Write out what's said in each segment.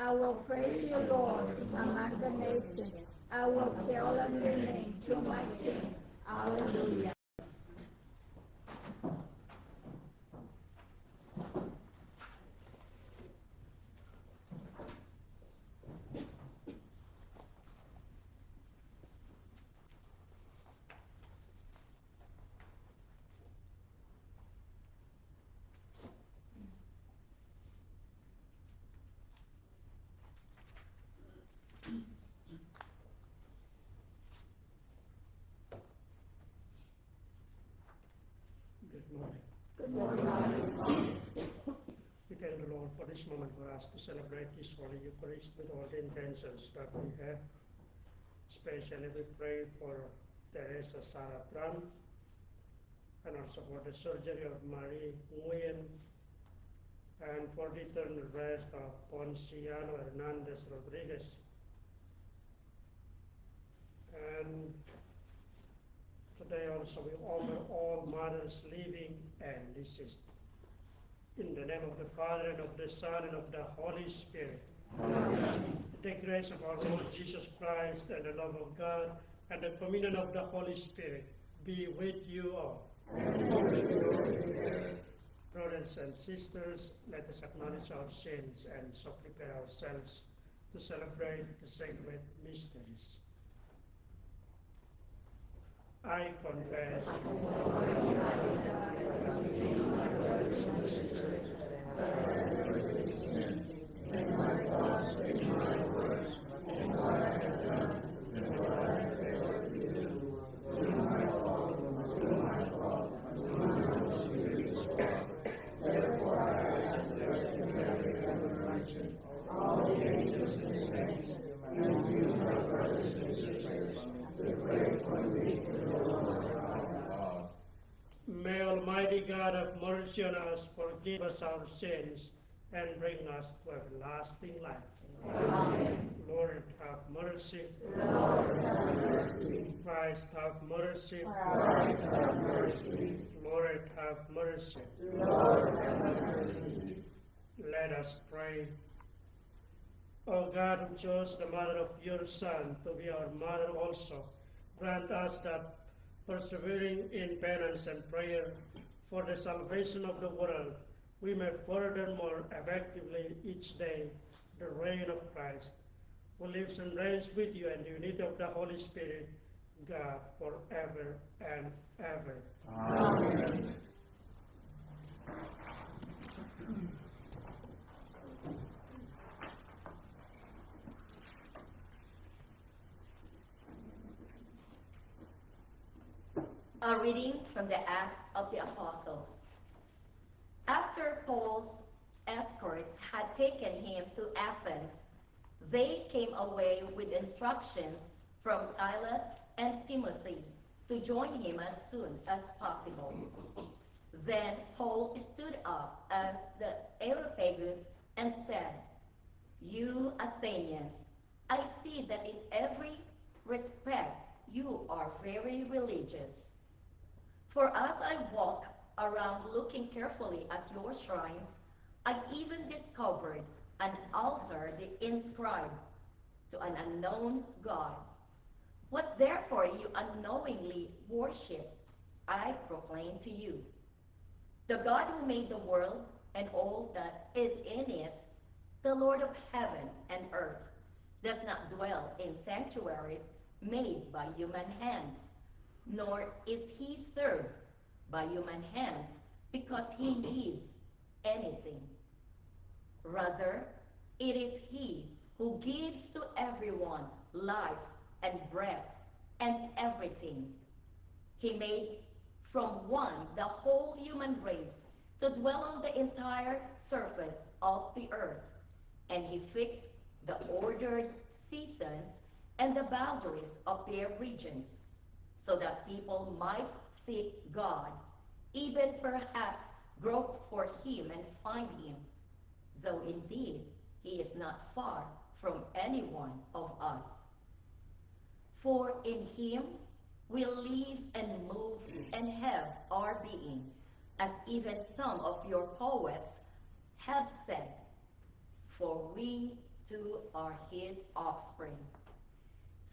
I will praise you, Lord, among the nations. I will tell of your name to my King. Hallelujah. Good morning. Good morning. We thank the Lord for this moment for us to celebrate His Holy Eucharist with all the intentions that we have. Especially we pray for Teresa Sarah Tran and also for the surgery of Marie Nguyen and for the eternal rest of Ponciano Hernandez Rodriguez. And today also we honor all mothers living and deceased. In the name of the Father, and of the Son, and of the Holy Spirit. Amen. The grace of our Lord Jesus Christ, and the love of God, and the communion of the Holy Spirit be with you all. Amen. Brothers and sisters, let us acknowledge our sins and so prepare ourselves to celebrate the sacred mysteries. I confess. In my thoughts, in my words, in what I have done, in what I have failed to do, through my fault, through my unspeakable fault. Therefore I ask and bless the Mary, ever righteous, all the angels and saints, and you, my brothers and sisters, to pray for me to the Lord God. May Almighty God have mercy on us, forgive us our sins, and bring us to everlasting life. Amen. Lord, have mercy. Lord, have mercy. Christ, have mercy. Christ, have mercy. Lord, have mercy. Lord, have mercy. Let us pray. O God, who chose the mother of your Son to be our mother also, grant us that, persevering in penance and prayer for the salvation of the world, we may furthermore effectively each day the reign of Christ, who lives and reigns with you in the unity of the Holy Spirit, God, forever and ever. Amen. A reading from the Acts of the Apostles. After Paul's escorts had taken him to Athens, they came away with instructions from Silas and Timothy to join him as soon as possible. Then Paul stood up at the Areopagus and said, "You Athenians, I see that in every respect you are very religious. For as I walk around looking carefully at your shrines, I even discovered an altar inscribed to an unknown God. What therefore you unknowingly worship, I proclaim to you. The God who made the world and all that is in it, the Lord of heaven and earth, does not dwell in sanctuaries made by human hands, nor is he served by human hands because he needs anything. Rather, it is he who gives to everyone life and breath and everything. He made from one the whole human race to dwell on the entire surface of the earth, and he fixed the ordered seasons and the boundaries of their regions, so that people might seek God, even perhaps grope for him and find him, though indeed he is not far from any one of us. For in him we live and move and have our being, as even some of your poets have said. For we two are his offspring.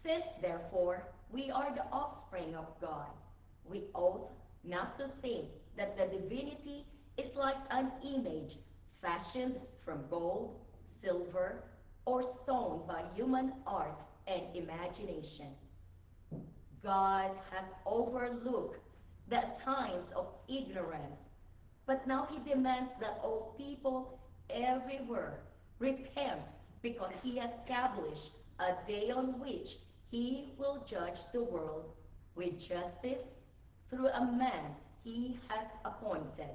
Since, therefore, we are the offspring of God, we ought not to think that the divinity is like an image fashioned from gold, silver, or stone by human art and imagination. God has overlooked the times of ignorance, but now he demands that all people everywhere repent, because he has established a day on which he will judge the world with justice through a man he has appointed.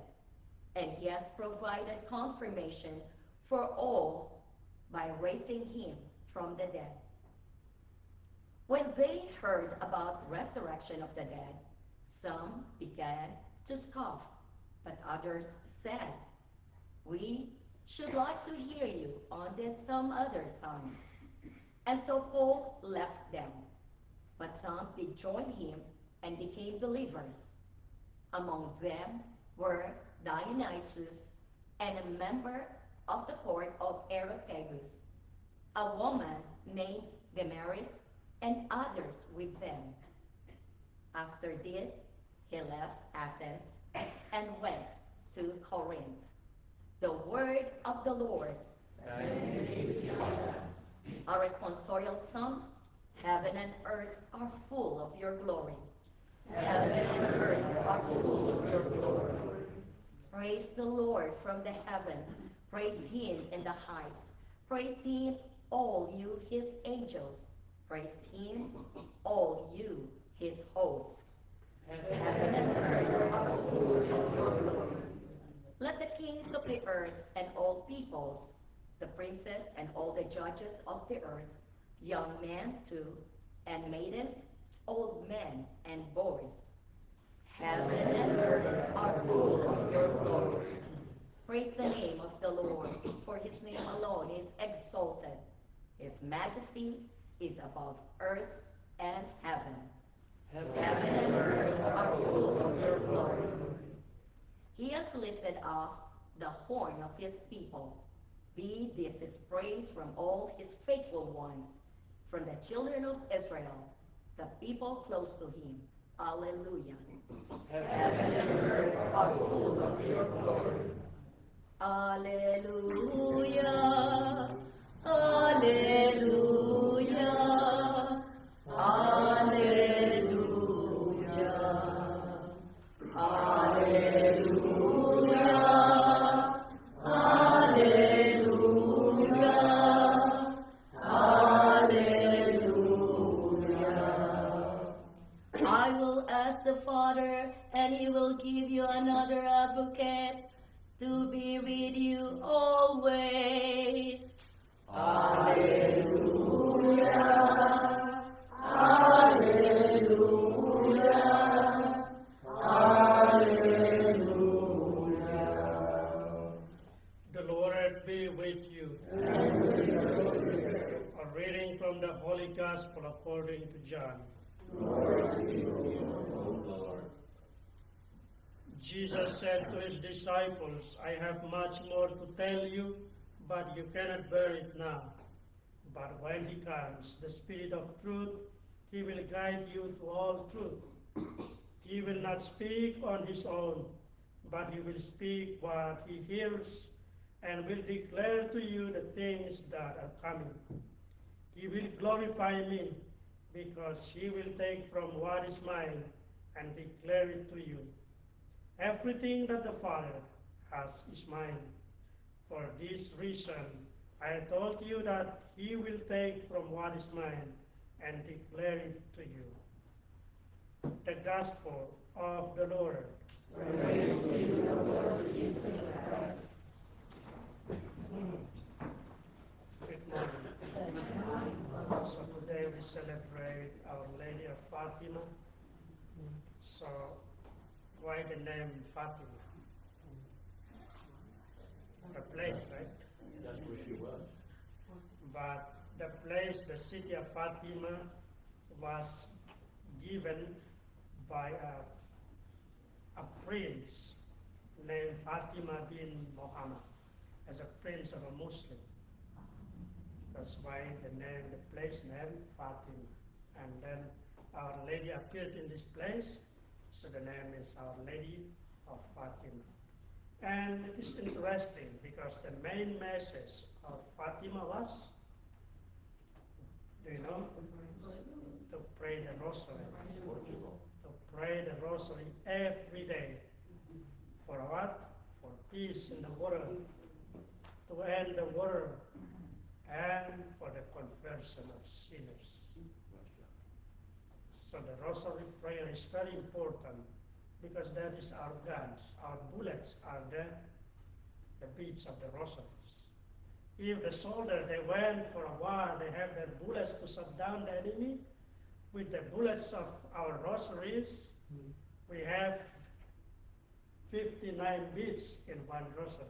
And he has provided confirmation for all by raising him from the dead. When they heard about resurrection of the dead, some began to scoff, but others said, "We should like to hear you on this some other time." And so Paul left them, but some did join him and became believers. Among them were Dionysius and a member of the court of Areopagus, a woman named Damaris, and others with them. After this, he left Athens and went to Corinth. The word of the Lord. A responsorial song. Heaven and earth are full of your glory. Heaven and earth are full of your glory. Praise the Lord from the heavens. Praise him in the heights. Praise him, all you his angels. Praise him, all you his hosts. Heaven and earth are full of your glory. Let the kings of the earth and all peoples, the princes and all the judges of the earth, young men too, and maidens, old men and boys. Heaven and earth are full of your glory. Praise the name of the Lord, for his name alone is exalted. His majesty is above earth and heaven. Heaven and earth are full of your glory. He has lifted up the horn of his people. Be this his praise from all his faithful ones, from the children of Israel, the people close to him. Alleluia. Heaven and earth are full of your glory. Alleluia. Alleluia. Alleluia. Alleluia. Alleluia. Alleluia. I will ask the Father, and he will give you another advocate to be with you always. Alleluia. Alleluia. Alleluia. The Lord be with you. And with your spirit. A reading from the Holy Gospel according to John. Glory to you, O Lord. Jesus said to his disciples, "I have much more to tell you, but you cannot bear it now. But when he comes, the Spirit of truth, he will guide you to all truth. He will not speak on his own, but he will speak what he hears and will declare to you the things that are coming. He will glorify me, because he will take from what is mine and declare it to you. Everything that the Father has is mine. For this reason, I told you that he will take from what is mine and declare it to you." The Gospel of the Lord. Praise to you, O Lord Jesus Christ. Good morning. So today we celebrate Our Lady of Fatima. So why the name Fatima? The place, right? That's where she was. But the place, the city of Fatima, was given by a prince named Fatima bin Muhammad as a prince of a Muslim. That's why the place name Fatima. And then Our Lady appeared in this place, so the name is Our Lady of Fatima. And it is interesting because the main message of Fatima was, do you know? To pray the rosary. To pray the rosary every day. For what? For peace in the world. To end the war and for the conversion of sinners. So the rosary prayer is very important because that is our guns. Our bullets are the beads of the rosaries. If the soldier, they went for a war, they have their bullets to shut down the enemy. With the bullets of our rosaries, we have 59 beads in one rosary.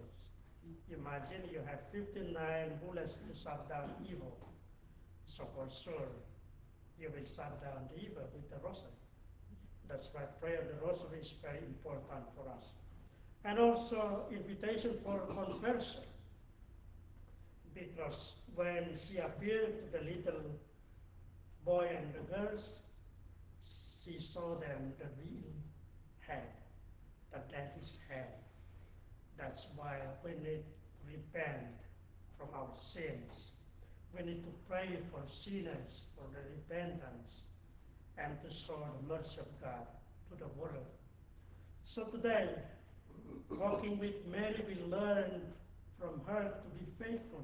Imagine you have 59 bullets to shut down evil. So for sure, you will shut down the evil with the rosary. That's why prayer of the rosary is very important for us. And also invitation for conversion. Because when she appeared to the little boy and the girls, she saw them the real head, that is hell. That's why we need to repent from our sins. We need to pray for sinners, for the repentance, and to show the mercy of God to the world. So today, walking with Mary, we learn from her to be faithful,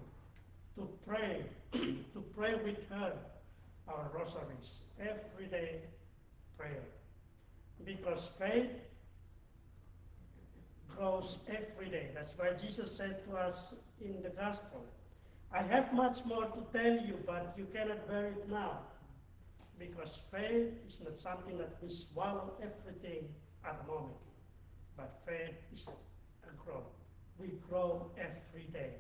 to pray, to pray with her our rosaries, everyday prayer. Because faith grows every day. That's why Jesus said to us in the gospel, I have much more to tell you, but you cannot bear it now. Because faith is not something that we swallow everything at the moment. But faith is a growth. We grow every day.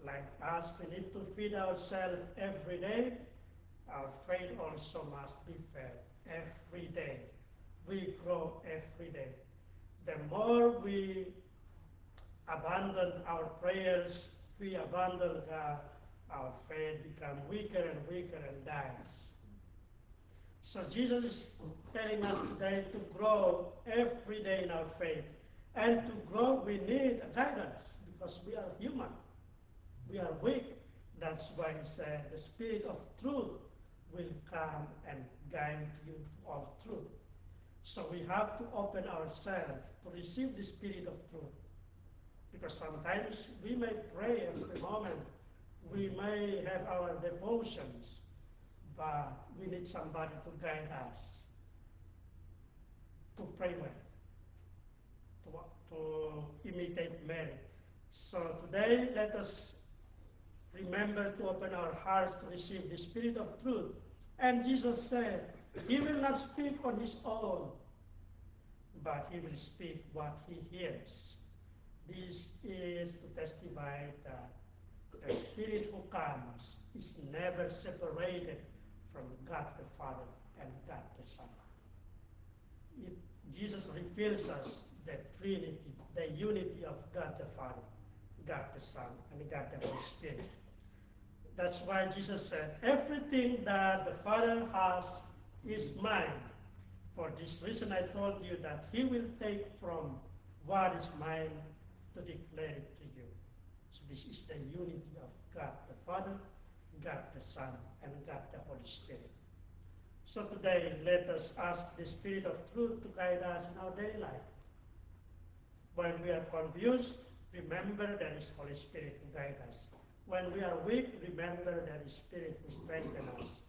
Like us, we need to feed ourselves every day. Our faith also must be fed every day. We grow every day. The more we abandon our prayers, we abandon God, our faith becomes weaker and weaker and dies. So Jesus is telling us today to grow every day in our faith. And to grow, we need guidance because we are human. We are weak. That's why he said the Spirit of truth will come and guide you to all truth. So we have to open ourselves to receive the Spirit of truth. Because sometimes we may pray every moment, we may have our devotions, but we need somebody to guide us to pray well, to imitate Mary. So today, let us remember to open our hearts to receive the Spirit of truth. And Jesus said, he will not speak on his own, but he will speak what he hears. This is to testify that the Spirit who comes is never separated from God the Father and God the Son. Jesus reveals us the Trinity, the unity of God the Father, God the Son, and God the Holy Spirit. That's why Jesus said, everything that the Father has is mine. For this reason I told you that he will take from what is mine to declare it to you. So this is the unity of God the Father, God the Son, and God the Holy Spirit. So today, let us ask the Spirit of truth to guide us in our daily life. When we are confused, remember there is Holy Spirit to guide us. When we are weak, remember there is Spirit to strengthen us.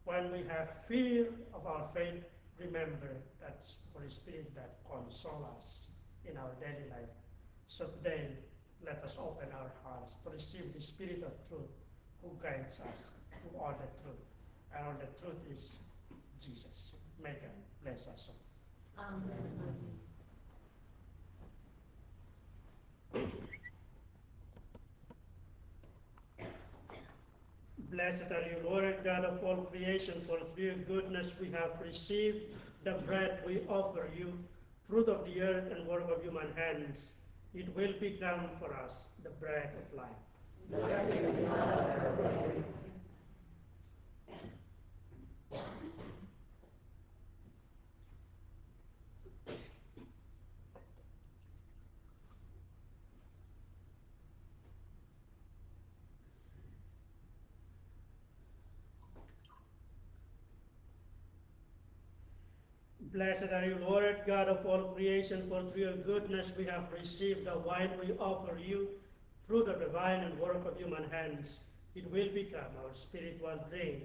When we have fear of our faith, remember that's Holy Spirit that consoles us in our daily life. So today, let us open our hearts to receive the Spirit of truth who guides us to all the truth. And all the truth is Jesus. May God bless us all. Amen. Blessed are you, Lord God of all creation, for through your goodness we have received the bread we offer you, fruit of the earth and work of human hands. It will become for us the bread of life. Blessed are you, Lord, God of all creation, for through your goodness we have received the wine we offer you, fruit of the vine and work of human hands. It will become our spiritual drink.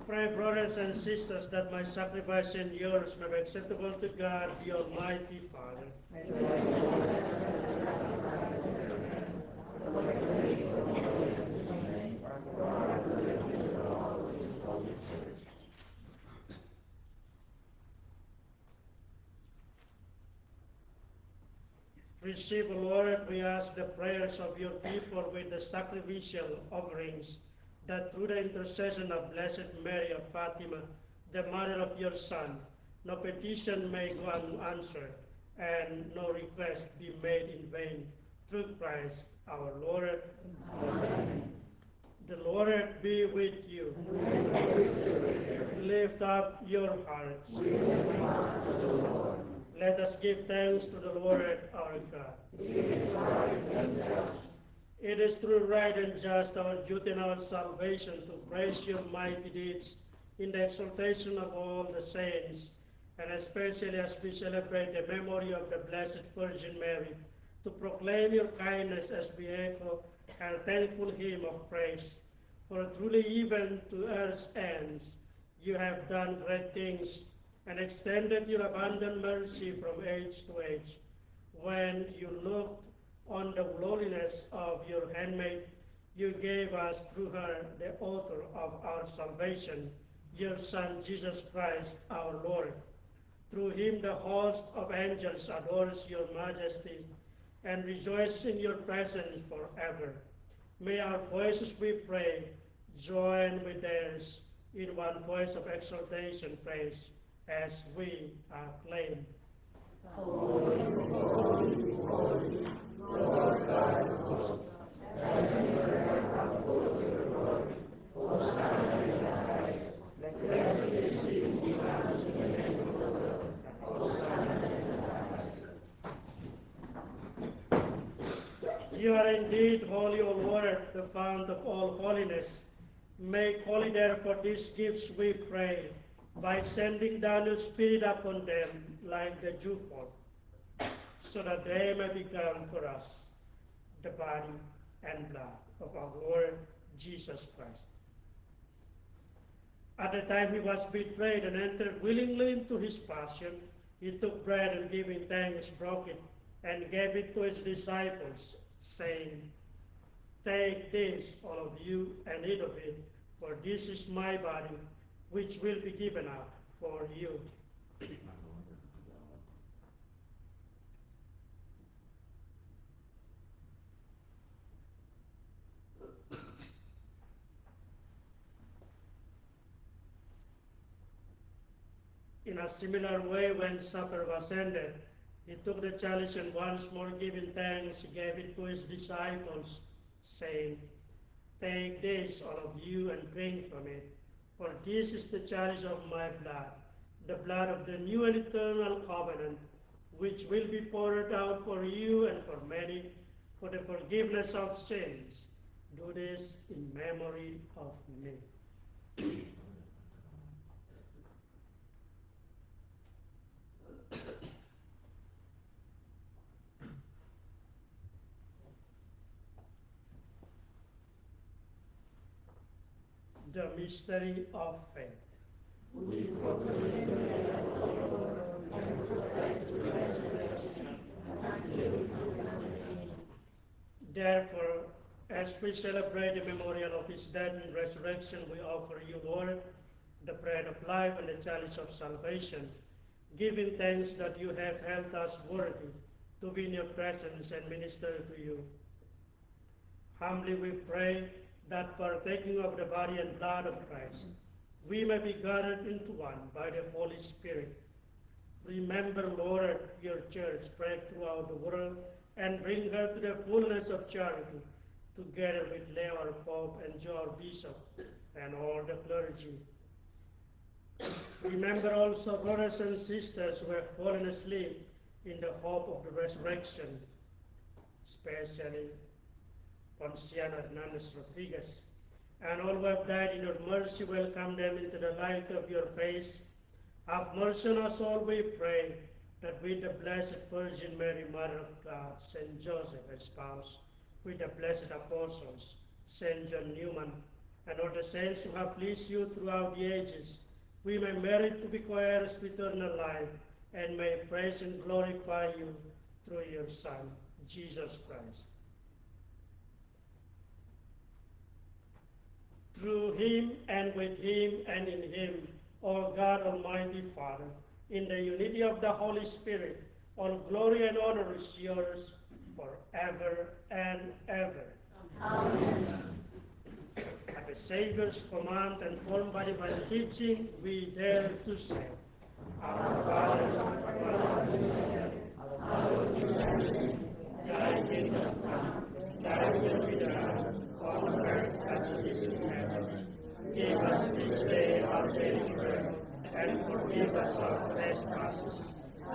Pray, brothers and sisters, that my sacrifice and yours may be acceptable to God, the Almighty Father. Receive, Lord, we ask the prayers of your people with the sacrificial offerings, that through the intercession of Blessed Mary of Fatima, the mother of your Son, no petition may go unanswered, and no request be made in vain. Through Christ our Lord. Amen. The Lord be with you. Lift up your hearts. Let us give thanks to the Lord our God. It is true, right, and just, our duty and our salvation to praise your mighty deeds in the exaltation of all the saints, and especially as we celebrate the memory of the Blessed Virgin Mary, to proclaim your kindness as we echo our thankful hymn of praise. For truly even to earth's ends you have done great things, and extended your abundant mercy from age to age. When you looked on the lowliness of your handmaid, you gave us through her the author of our salvation, your Son Jesus Christ our Lord. Through him the host of angels adores your majesty and rejoices in your presence forever. May our voices, we pray, join with theirs in one voice of exaltation praise as we acclaim. Holy, holy, holy, Lord God of hosts, heaven and earth are full of your glory. Hosanna in the highest. Blessed is he who comes in the name of the Lord. Hosanna in the highest. You are indeed holy, O Lord, the fount of all holiness. Make holy therefore these gifts, we pray, by sending down your Spirit upon them like the dewfall, so that they may become for us the body and blood of our Lord Jesus Christ. At the time he was betrayed and entered willingly into his passion, he took bread and giving thanks, broke it, and gave it to his disciples, saying, "Take this, all of you, and eat of it, for this is my body, which will be given up for you." In a similar way, when supper was ended, he took the chalice and once more giving thanks, he gave it to his disciples, saying, "Take this, all of you, and drink from it, for this is the chalice of my blood, the blood of the new and eternal covenant, which will be poured out for you and for many for the forgiveness of sins. Do this in memory of me." The mystery of faith. We proclaim the name of the Lord and profess the resurrection until he come again. Therefore, as we celebrate the memorial of his death and resurrection, we offer you, Lord, the bread of life and the chalice of salvation, giving thanks that you have held us worthy to be in your presence and minister to you. Humbly we pray that partaking of the body and blood of Christ, we may be gathered into one by the Holy Spirit. Remember, Lord, your church spread throughout the world, and bring her to the fullness of charity, together with Leo our Pope and Joe our Bishop, and all the clergy. Remember also brothers and sisters who have fallen asleep in the hope of the resurrection, especially Ponciano Hernandez Rodriguez, and all who have died in your mercy, welcome them into the light of your face. Have mercy on us all, we pray, that with the Blessed Virgin Mary, Mother of God, Saint Joseph, her spouse, with the blessed apostles, Saint John Newman, and all the saints who have pleased you throughout the ages, we may merit to be co-heirs to eternal life, and may praise and glorify you through your Son, Jesus Christ. Through him, and with him, and in him, O God, Almighty Father, in the unity of the Holy Spirit, all glory and honor is yours forever and ever. Amen. At the Savior's command and formed by divine teaching, we dare to say, Our Father, who art in heaven, hallowed be thy name. Thy kingdom come, thy will be done, on earth as it is in heaven. Give us this day our daily bread, and forgive us our trespasses,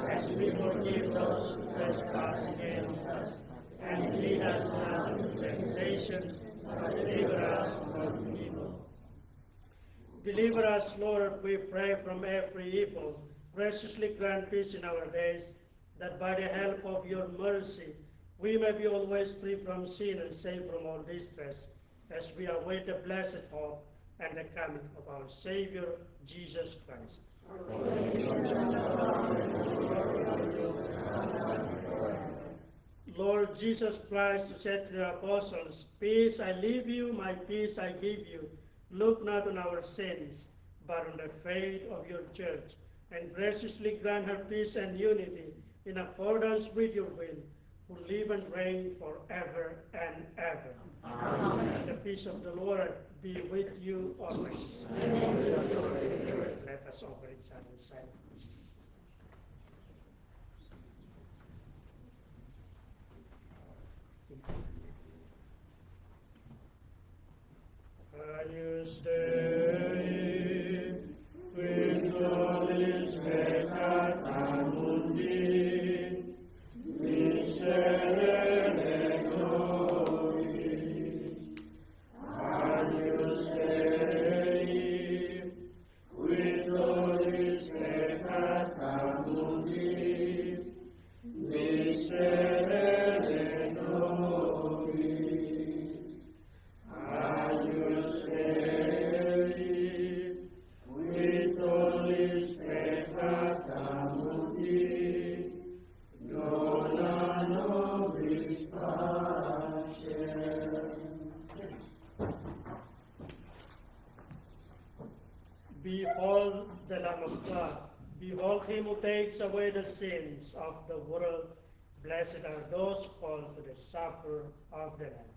as we forgive those who trespass against us. And lead us not into temptation, but deliver us from evil. Deliver us, Lord, we pray, from every evil. Graciously grant peace in our days, that by the help of your mercy we may be always free from sin and safe from all distress, as we await the blessed hope and the coming of our Savior, Jesus Christ. Lord Jesus Christ, you said to the apostles, Peace I leave you, my peace I give you. Look not on our sins, but on the faith of your church, and graciously grant her peace and unity in accordance with your will, who live and reign forever and ever. Amen. The peace of the Lord be with you always. Let us offer each other silent peace. Agnus Dei, quid nobis peccata mundi, miserere nobis. Agnus Dei, quid nobis peccata mundi, miserere nobis. Agnus Dei, quid tollis peccata mundi, dona nobis pacem. Behold the Lamb of God. Behold him who takes away the sins of the world. Blessed are those called to the supper of the Lamb.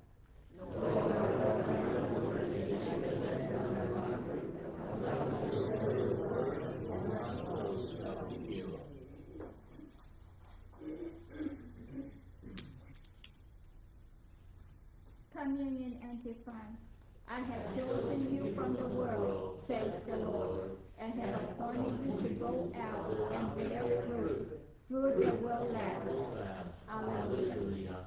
Communion antiphon. I have chosen you from the world, says the Lord, and have appointed you to go out and bear fruit, fruit that will last. Alleluia.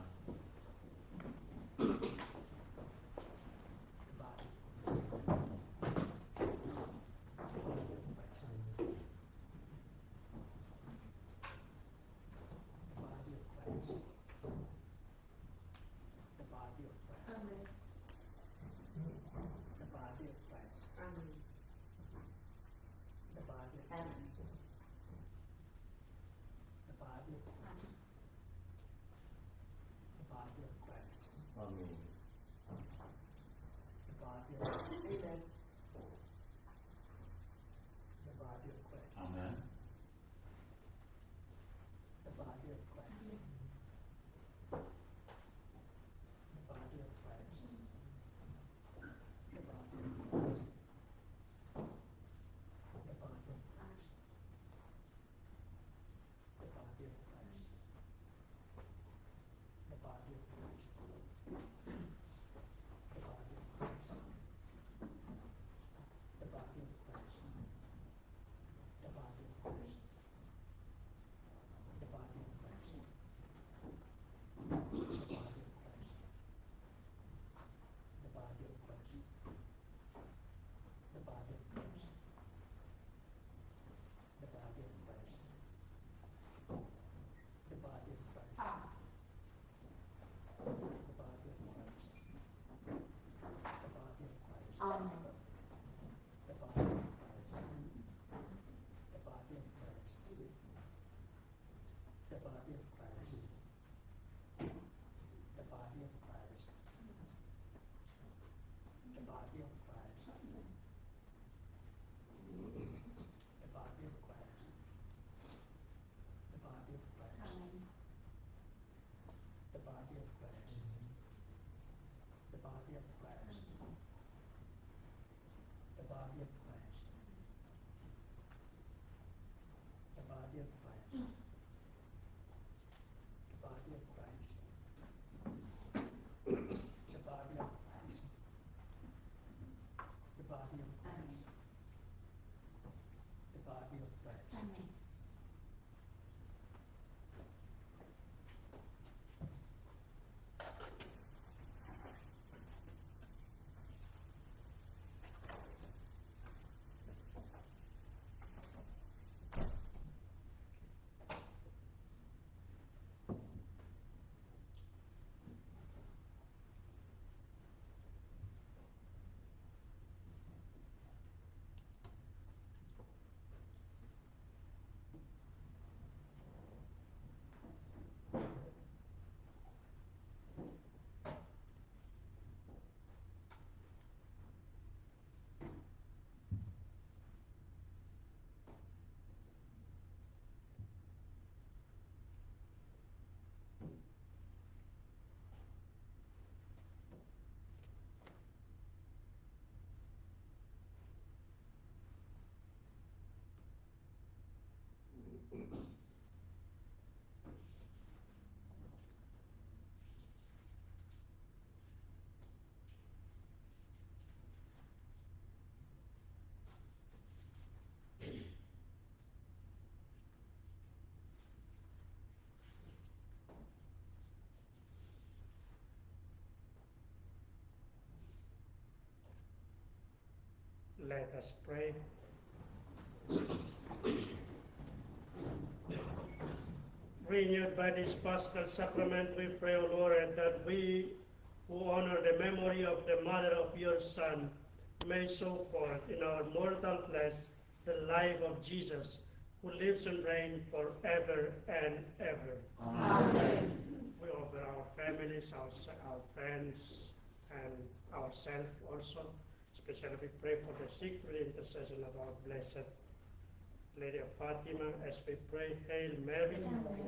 body of Christ. The body of Christ. The body of Christ. The body of Christ. The body of Christ. The body of Christ. Amen. Let us pray. Renewed by this Paschal sacrament, we pray, O Lord, that we who honor the memory of the mother of your Son may show forth in our mortal flesh the life of Jesus, who lives and reigns forever and ever. Amen. We offer our families, our friends, and ourselves also. Especially we pray for the sick through the intercession of our blessed Lady of Fatima, as we pray, Hail Mary,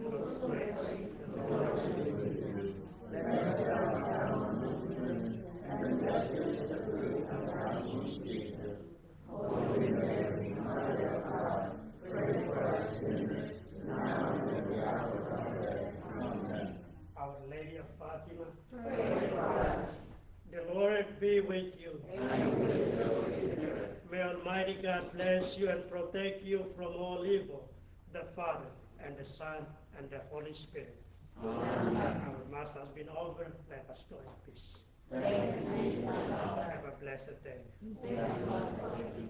full of grace, the Lord is with you. Blessed art thou among women, and blessed is the fruit of thy womb, Jesus. Holy Mary, Mother of God, pray for us sinners, now and at the hour of our death. Amen. Our Lady of Fatima, Pray for us. the Lord be with you. And with your spirit. May Almighty God bless you and protect you from all evil, the Father, and the Son, and the Holy Spirit. Amen. Our Mass has been over. Let us go in peace. Thanks be to God. Have a blessed day. Thank you, Lord, for giving